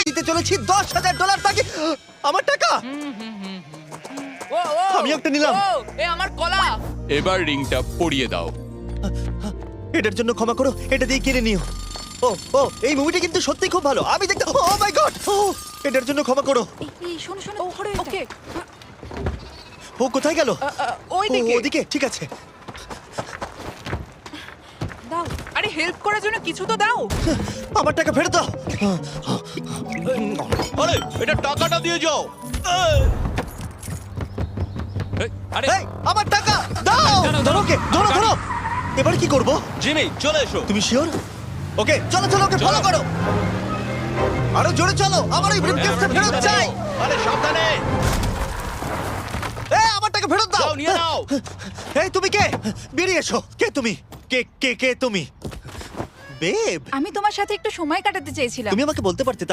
দিতে চলেছি $10,000 তাকে। আমার টাকা ও ও আমি একটা নিলাম। ও এ আমার কলা। এবার রিংটা পরিয়ে দাও। এটার জন্য ক্ষমা করো, এটা দিয়ে কিনে নিও। ও ও এই মুভিটা কিন্তু সত্যি খুব ভালো, আমি দেখতে। ও মাই গড, ও এটার জন্য ক্ষমা করো। এই শোনো শোনো ধরো এটা। ওকে ও কোথায় গেল? ওই ও, দিকে। ওদিকে, ঠিক আছে। দাও। আরে হেল্প করার জন্য কিছু তো দাও। আমার টাকা ফেরত দাও। আরে এটা টাকাটা দিয়ে যাও। আরে এই, আমার টাকা দাও। দাঁড়াও, ধরো ওকে, ধরো ধরো। এবার কি করব? জিমি চলে এসো। তুমি শিওর? ওকে চলো চলো, ওকে ফলো করো। আরো জোরে চলো, আমার এই ব্রিফকেসটা ফেরত চাই। আরে সাবধানে। এই আমার টাকা ফেরত দাও। যাও, নিয়ে নাও। এই তুমি কে? বেরিয়ে এসো। কে তুমি? কে কে কে তুমি? বেব, আমি তোমার সাথে একটু সময় কাটাতে চেয়েছিলাম। তুমি আমাকে বলতে পারতে